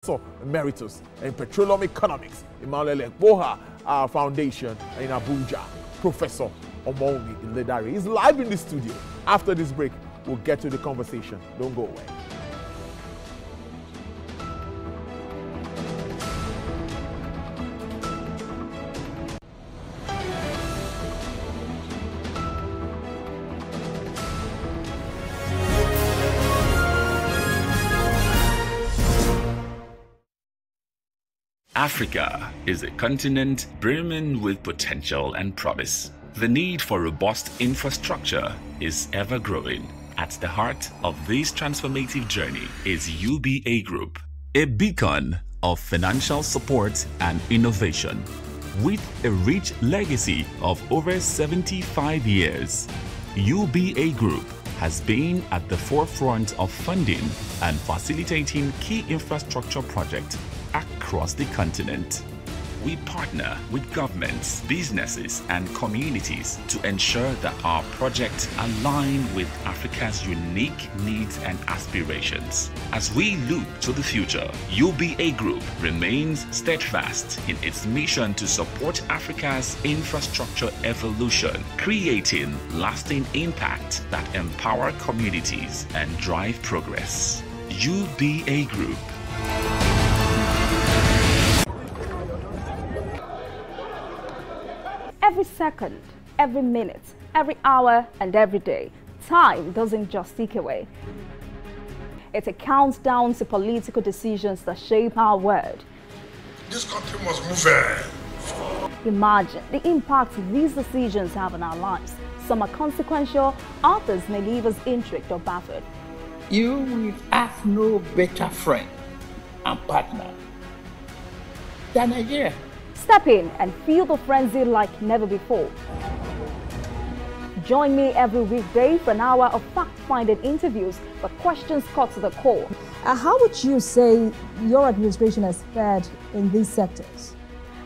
Professor Emeritus in Petroleum Economics, Emmanuel Ekboha Foundation in Abuja. Professor Omowumi Iledare is live in the studio. After this break, we'll get to the conversation. Don't go away. Africa is a continent brimming with potential and promise. The need for robust infrastructure is ever growing. At the heart of this transformative journey is UBA Group, a beacon of financial support and innovation. With a rich legacy of over 75 years, UBA Group has been at the forefront of funding and facilitating key infrastructure projects across the continent. We partner with governments, businesses, and communities to ensure that our projects align with Africa's unique needs and aspirations. As we look to the future, UBA Group remains steadfast in its mission to support Africa's infrastructure evolution, creating lasting impact that empower communities and drive progress. UBA Group. Every second, every minute, every hour, and every day, time doesn't just tick away. It's a countdown to political decisions that shape our world. This country must move. Imagine the impact these decisions have on our lives. Some are consequential, others may leave us intrigued or baffled. You will have no better friend and partner than Nigeria. Step in and feel the frenzy like never before. Join me every weekday for an hour of fact-finding interviews where questions cut to the core. How would you say your administration has fared in these sectors?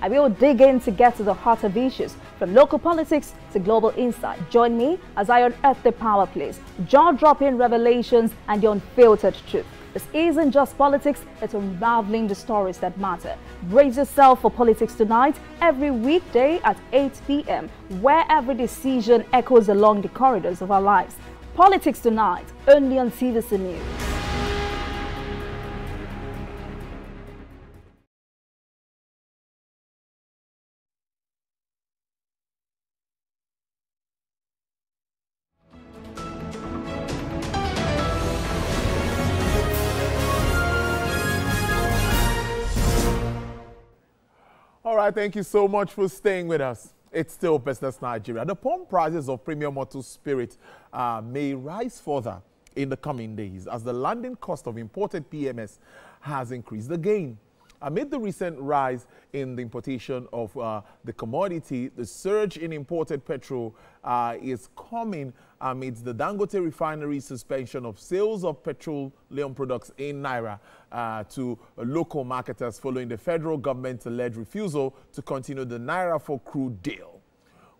I will dig in to get to the heart of issues, from local politics to global insight. Join me as I unearth the power plays, jaw-dropping revelations, and the unfiltered truth. This isn't just politics, it's unraveling the stories that matter. Brace yourself for Politics Tonight every weekday at 8 p.m, where every decision echoes along the corridors of our lives. Politics Tonight, only on TVC News. All right, thank you so much for staying with us. It's still Business Nigeria. The pump prices of premium motor spirit may rise further in the coming days as the landing cost of imported PMS has increased again. Amid the recent rise in the importation of the commodity, the surge in imported petrol is coming amidst the Dangote refinery suspension of sales of petroleum products in Naira to local marketers following the federal government's alleged refusal to continue the Naira for crude deal.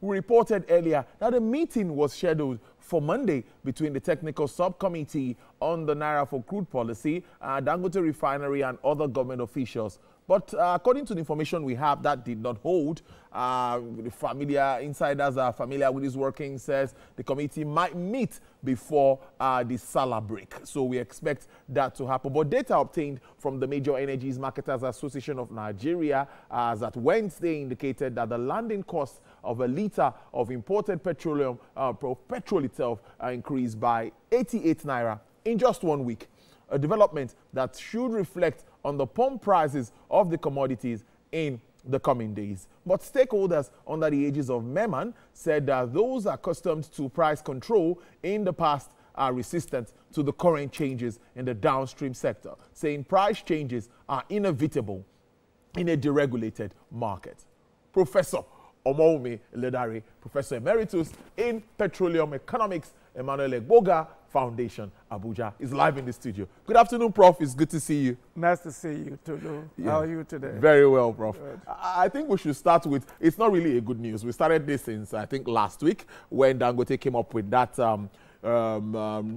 We reported earlier that a meeting was scheduled for Monday between the technical subcommittee on the Naira for crude policy, Dangote refinery, and other government officials. But according to the information we have, that did not hold. The familiar insiders are familiar with this working, says the committee might meet before the Salah break. So we expect that to happen. But data obtained from the Major Energies Marketers Association of Nigeria as at Wednesday indicated that the landing cost of a litre of imported petroleum, petrol itself, increased by 88 Naira in just 1 week. A development that should reflect on the pump prices of the commodities in the coming days. But stakeholders under the aegis of MEMAN said that those accustomed to price control in the past are resistant to the current changes in the downstream sector, saying price changes are inevitable in a deregulated market. Professor Omowumi Iledare, Professor Emeritus in Petroleum Economics, Emmanuel Ekboha Foundation, Abuja, is live in the studio. Good afternoon, Prof. It's good to see you. Nice to see you, Tolu. Yeah. How are you today? Very well, Prof. Good. I think we should start with, it's not really a good news. We started this since, I think, last week when Dangote came up with that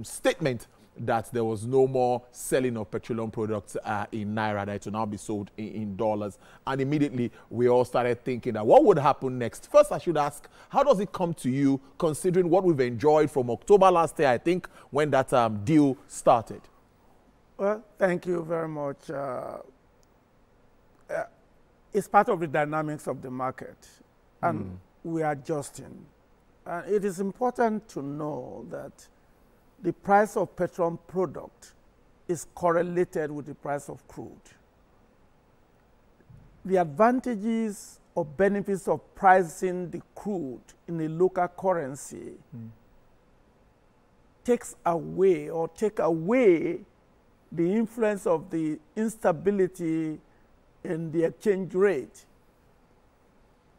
statement that there was no more selling of petroleum products in Naira, that it will now be sold in dollars. And immediately we all started thinking that what would happen next? First, I should ask, how does it come to you, considering what we've enjoyed from October last year, I think, when that deal started? Well, thank you very much. It's part of the dynamics of the market, and we are adjusting. It is important to know that the price of petroleum product is correlated with the price of crude. The advantages or benefits of pricing the crude in a local currency take away the influence of the instability in the exchange rate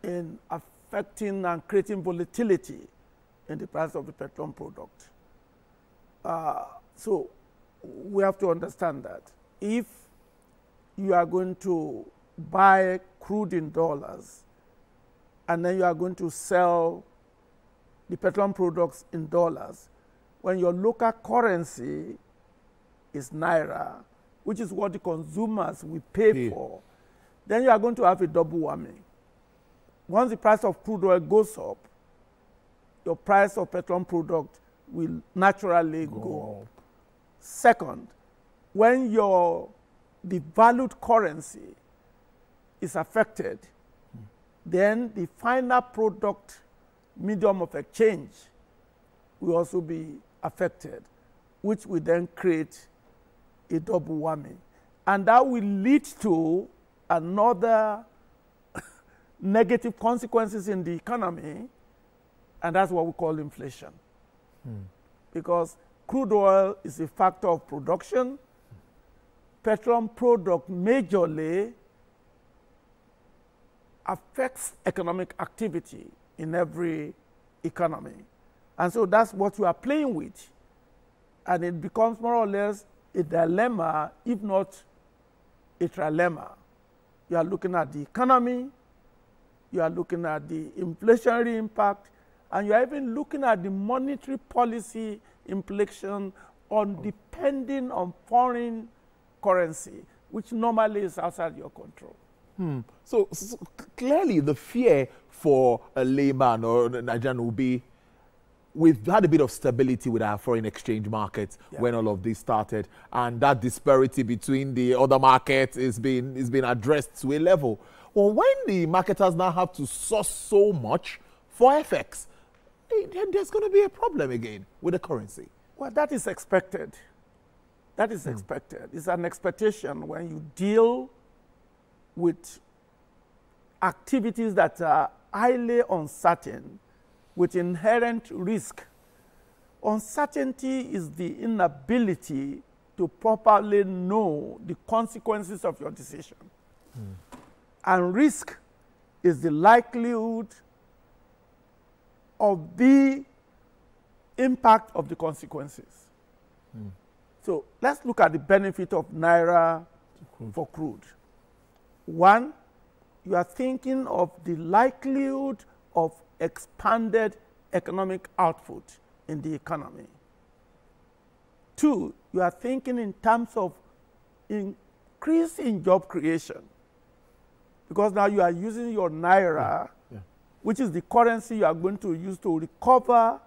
in affecting and creating volatility in the price of the petroleum product. So we have to understand that if you are going to buy crude in dollars and then you are going to sell the petroleum products in dollars, when your local currency is Naira, which is what the consumers will pay for, then you are going to have a double whammy. Once the price of crude oil goes up, your price of petroleum product will naturally go up. Second, when your devalued currency is affected, then the final product medium of exchange will also be affected, which will then create a double whammy. And that will lead to another negative consequences in the economy, and that's what we call inflation. Because crude oil is a factor of production. Petroleum product majorly affects economic activity in every economy. And so that's what you are playing with. And it becomes more or less a dilemma, if not a trilemma. You are looking at the economy, you are looking at the inflationary impact, and you are even looking at the monetary policy implication on depending on foreign currency, which normally is outside your control. So clearly the fear for a layman or Nigerian will be, we've had a bit of stability with our foreign exchange markets when all of this started, and that disparity between the other markets is being addressed to a level. Well, when the marketers now have to source so much for FX, there's going to be a problem again with the currency. Well, that is expected. That is expected. It's an expectation when you deal with activities that are highly uncertain, with inherent risk. Uncertainty is the inability to properly know the consequences of your decision. And risk is the likelihood of the impact of the consequences. So let's look at the benefit of Naira for crude. One, you are thinking of the likelihood of expanded economic output in the economy. Two, you are thinking in terms of increase in job creation, because now you are using your Naira, which is the currency you are going to use to recover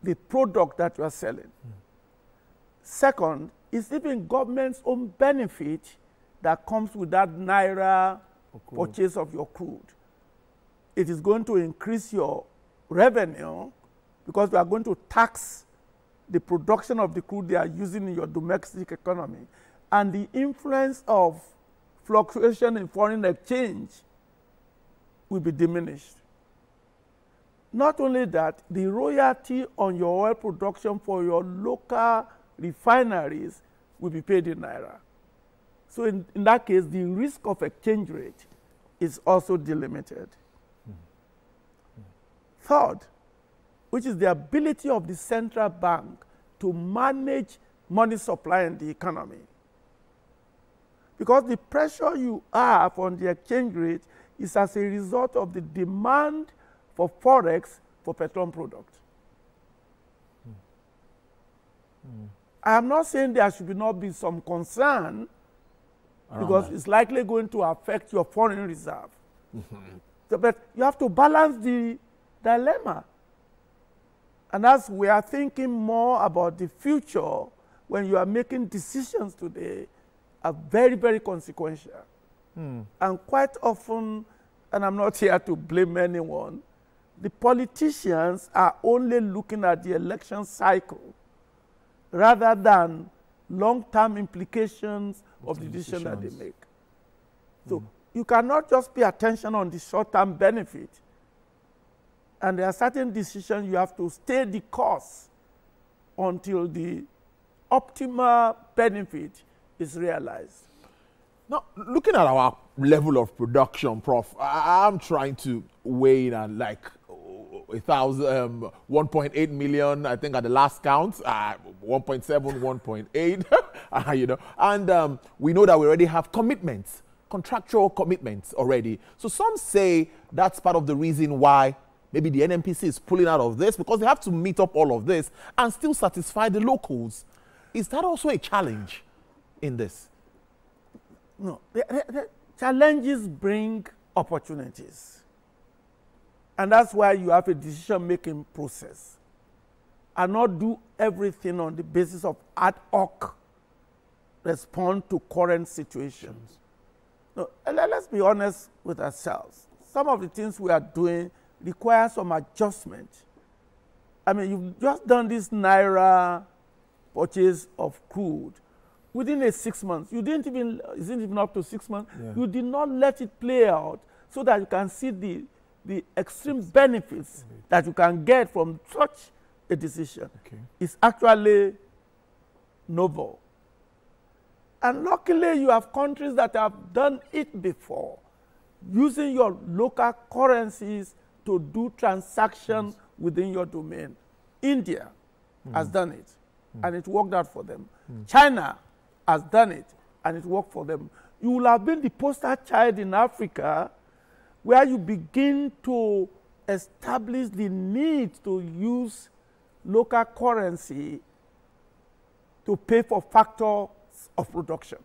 the product that you are selling. Second, it's even government's own benefit that comes with that Naira purchase of your crude. It is going to increase your revenue because we are going to tax the production of the crude they are using in your domestic economy. And the influence of fluctuation in foreign exchange will be diminished. Not only that, the royalty on your oil production for your local refineries will be paid in Naira. So in that case, the risk of exchange rate is also delimited. Third, which is the ability of the central bank to manage money supply in the economy. Because the pressure you have on the exchange rate is as a result of the demand for forex for petroleum products. I am not saying there should not be some concern because it's likely going to affect your foreign reserve. So, but you have to balance the dilemma. And as we are thinking more about the future, when you are making decisions today, are very, very consequential. And quite often, and I'm not here to blame anyone, the politicians are only looking at the election cycle rather than long-term implications of the decision that they make. So you cannot just pay attention on the short-term benefit. And there are certain decisions you have to stay the course until the optimal benefit is realized. Now, looking at our level of production, Prof, I'm trying to weigh in at like 1.8 million, I think at the last count, 1.7, 1.8, you know, and we know that we already have commitments, contractual commitments already. So some say that's part of the reason why maybe the NNPC is pulling out of this, because they have to meet up all of this and still satisfy the locals. Is that also a challenge in this? No, the challenges bring opportunities. And that's why you have a decision-making process and not do everything on the basis of ad hoc respond to current situations. No, let's be honest with ourselves. Some of the things we are doing require some adjustment. I mean, you've just done this Naira purchase of crude. Within 6 months, you didn't even, isn't even up to 6 months, you did not let it play out so that you can see the extreme benefits that you can get from such a decision. It's actually noble. And luckily, you have countries that have done it before, using your local currencies to do transactions within your domain. India has done it, and it worked out for them. China has done it, and it worked for them. You will have been the poster child in Africa where you begin to establish the need to use local currency to pay for factors of production.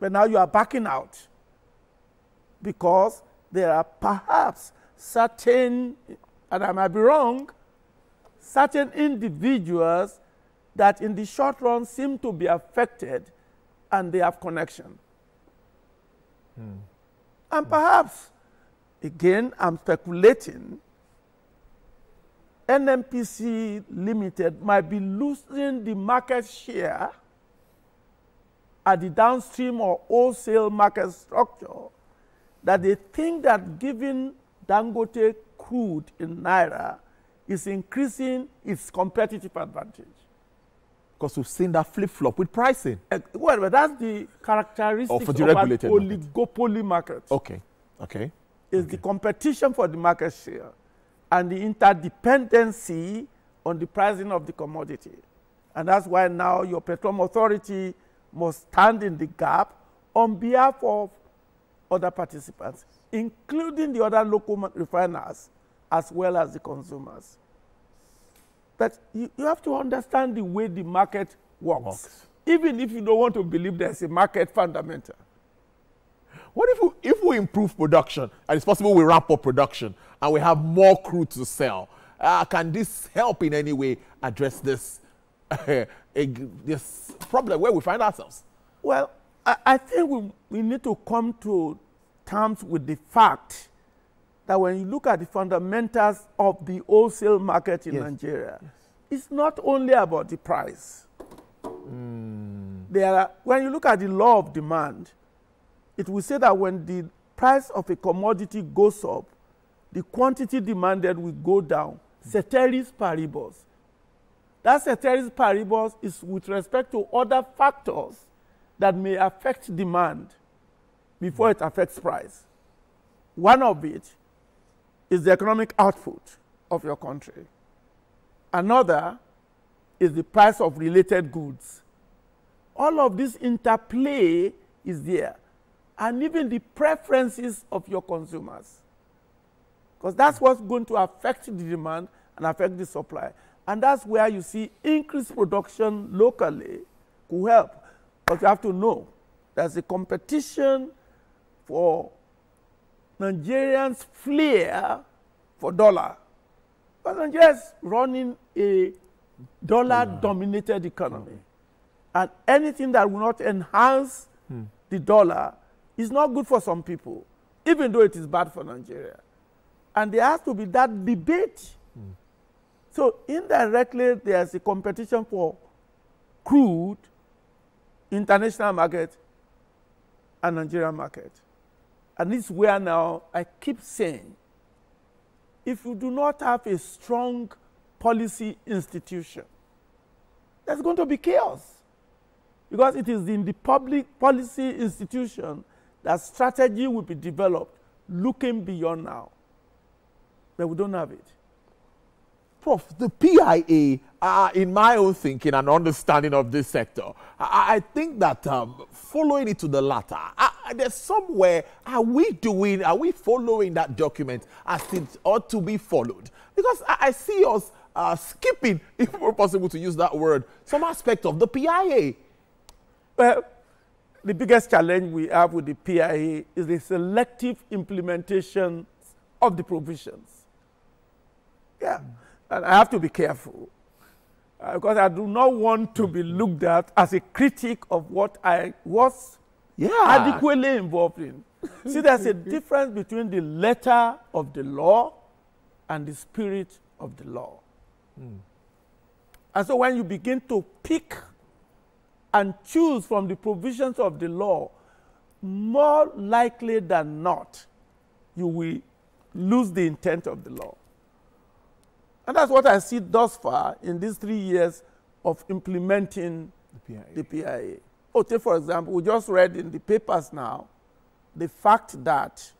But now you are backing out because there are perhaps certain, and I might be wrong, certain individuals that in the short run seem to be affected and they have connection. And perhaps, again, I'm speculating, NNPC Limited might be losing the market share at the downstream or wholesale market structure, that they think that giving Dangote crude in Naira is increasing its competitive advantage. Because we've seen that flip-flop with pricing. Well, but that's the characteristic of an oligopoly market. Okay. It's the competition for the market share and the interdependency on the pricing of the commodity. And that's why now your petroleum authority must stand in the gap on behalf of other participants, including the other local refiners as well as the consumers. But you have to understand the way the market works, even if you don't want to believe there's a market fundamental. What if we improve production, and it's possible we ramp up production, and we have more crude to sell? Can this help in any way address this, this problem where we find ourselves? Well, I think we need to come to terms with the fact that when you look at the fundamentals of the wholesale market in Nigeria, it's not only about the price. When you look at the law of demand, it will say that when the price of a commodity goes up, the quantity demanded will go down. Ceteris paribus. That ceteris paribus is with respect to other factors that may affect demand before it affects price. One of it is the economic output of your country. Another is the price of related goods. All of this interplay is there. And even the preferences of your consumers. Because that's what's going to affect the demand and affect the supply. And that's where you see increased production locally could help. But you have to know there's a competition for Nigerians' flair for dollar. But Nigeria is running a dollar-dominated economy. And anything that will not enhance the dollar is not good for some people, even though it is bad for Nigeria. And there has to be that debate. So indirectly, there's a competition for crude, international market, and Nigerian market. And this is where now I keep saying, if you do not have a strong policy institution, there's going to be chaos. Because it is in the public policy institution that strategy will be developed looking beyond now. But we don't have it. Prof, the PIA, in my own thinking and understanding of this sector, I think that following it to the latter, there's somewhere, are we following that document as it ought to be followed? Because I see us skipping, if possible to use that word, some aspect of the PIA. Well, the biggest challenge we have with the PIA is the selective implementation of the provisions. Yeah. And I have to be careful because I do not want to be looked at as a critic of what I was adequately involved in. See, there's a difference between the letter of the law and the spirit of the law. And so when you begin to pick and choose from the provisions of the law, more likely than not, you will lose the intent of the law. And that's what I see thus far in these 3 years of implementing the PIA. Oh, take for example, we just read in the papers now the fact that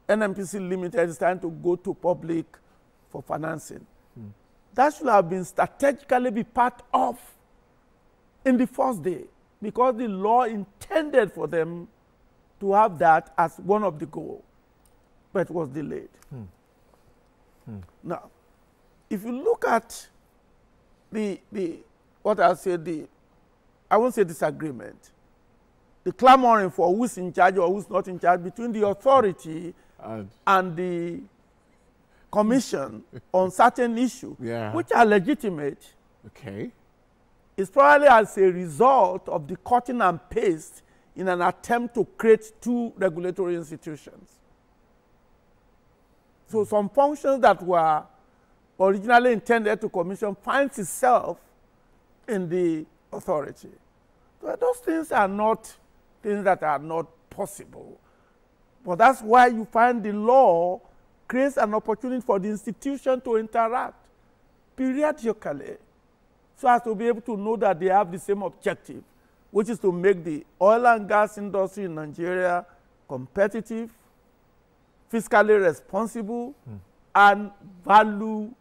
NNPC Limited is trying to go to public for financing. That should have been strategically be part of in the first day, because the law intended for them to have that as one of the goals, but it was delayed. Now, if you look at what I'll say, I won't say disagreement, the clamoring for who's in charge or who's not in charge between the authority and the commission on certain issues, which are legitimate. Okay. It's probably as a result of the cutting and paste in an attempt to create two regulatory institutions. So some functions that were originally intended to commission finds itself in the authority. So those things are not things that are not possible. But that's why you find the law creates an opportunity for the institution to interact periodically, so as to be able to know that they have the same objective, which is to make the oil and gas industry in Nigeria competitive, fiscally responsible, and value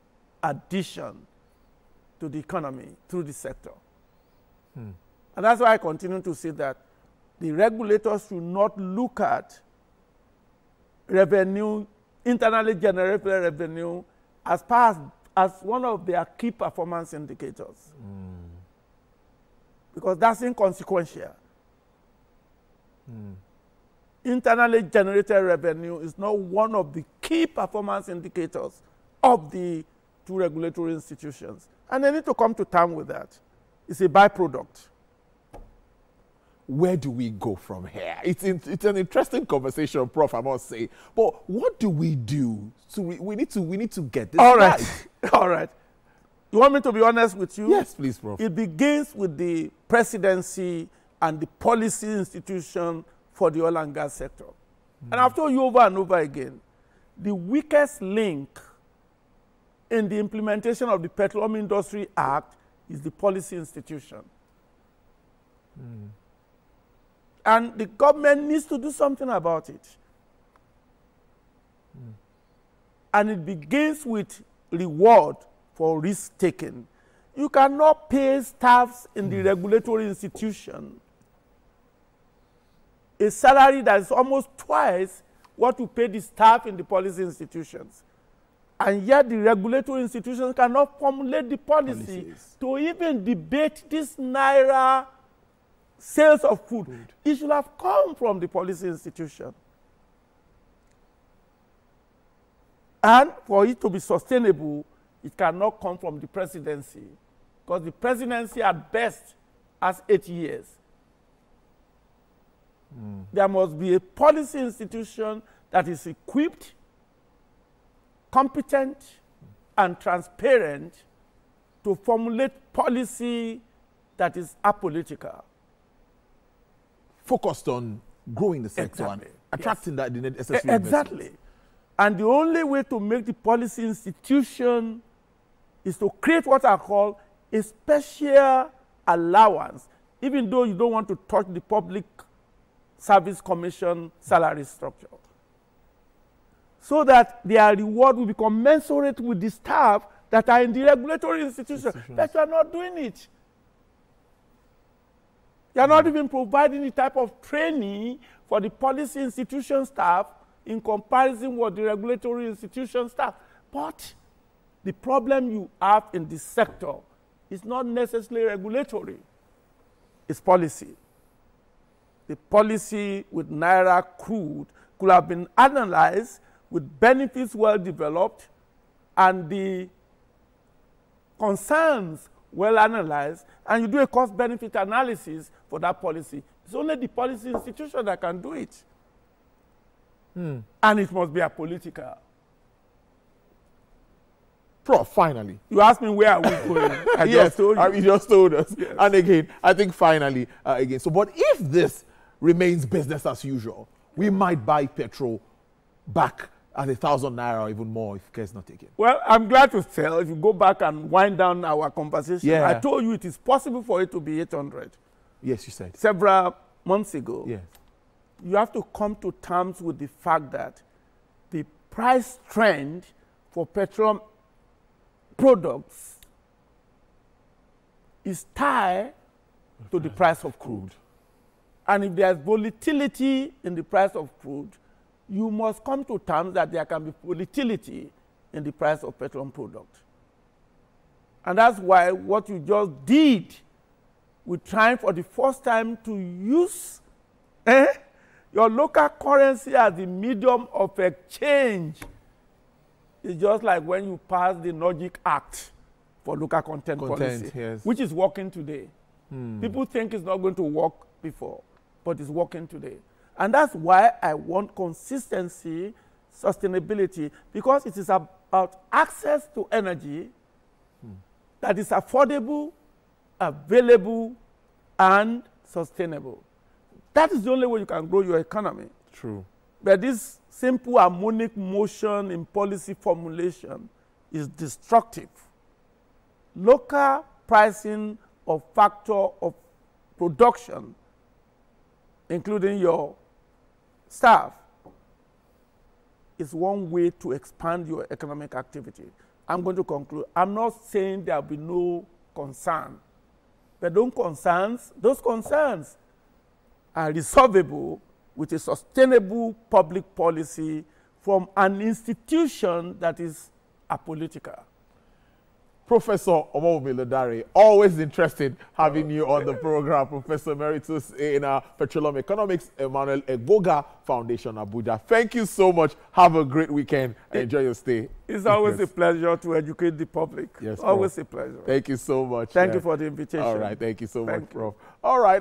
addition to the economy through the sector. And that's why I continue to say that the regulators should not look at revenue, internally generated revenue, as one of their key performance indicators. Because that's inconsequential. Internally generated revenue is not one of the key performance indicators of the two regulatory institutions. And they need to come to terms with that. It's a byproduct. Where do we go from here? It's an interesting conversation, Prof, I must say. But what do we do? So we need to get this right. All right. You want me to be honest with you? Yes, please, Prof. It begins with the presidency and the policy institution for the oil and gas sector. And I've told you over and over again, the weakest link in the implementation of the Petroleum Industry Act is the policy institution. And the government needs to do something about it. And it begins with reward for risk-taking. You cannot pay staffs in the regulatory institution a salary that is almost twice what you pay the staff in the policy institutions. And yet the regulatory institutions cannot formulate the policy to even debate this Naira sales of food. It should have come from the policy institution. And for it to be sustainable, it cannot come from the presidency, because the presidency at best has 8 years. There must be a policy institution that is equipped, competent, and transparent to formulate policy that is apolitical. Focused on growing the sector and attracting that the necessary Exactly. And the only way to make the policy institution is to create what I call a special allowance, even though you don't want to touch the Public Service Commission salary structure, so that their reward will be commensurate with the staff that are in the regulatory institution. But you are not doing it. You are not even providing the type of training for the policy institution staff in comparison with the regulatory institution staff. But the problem you have in this sector is not necessarily regulatory, it's policy. The policy with Naira crude could have been analyzed with benefits well developed and the concerns well analyzed, and you do a cost-benefit analysis for that policy. It's only the policy institution that can do it. And it must be apolitical. Prof, finally. You asked me where are we going. I just told you. You just told us. Yes. And again, I think finally, again. So, but if this remains business as usual, we might buy petrol back at 1,000 Naira or even more if care is not taken. Well, I'm glad to tell, if you go back and wind down our conversation, Yeah. I told you it is possible for it to be 800. Yes, you said. Several months ago. Yes. You have to come to terms with the fact that the price trend for petroleum products is tied to the price of crude. And if there's volatility in the price of crude, you must come to terms that there can be volatility in the price of petroleum product. And that's why what you just did, with trying for the first time to use your local currency as the medium of exchange, is just like when you pass the Nordic Act for local content policy, yes. which is working today. People think it's not going to work before, but it's working today. And that's why I want consistency, sustainability, because it is about access to energy that is affordable, available, and sustainable. That is the only way you can grow your economy. True. But this simple harmonic motion in policy formulation is destructive. Local pricing of factor of production, including your staff, is one way to expand your economic activity. I'm going to conclude. I'm not saying there will be no concern, but those concerns are resolvable with a sustainable public policy from an institution that is apolitical. Professor Omowumi Iledare, always interested having you on the program. Professor Emeritus in Petroleum Economics, Emmanuel Egboga Foundation, Abuja. Thank you so much. Have a great weekend. Enjoy your stay. It's always a pleasure to educate the public. Yes, always a pleasure. Thank you so much. Thank you for the invitation. All right. Thank you so much, Prof. All right.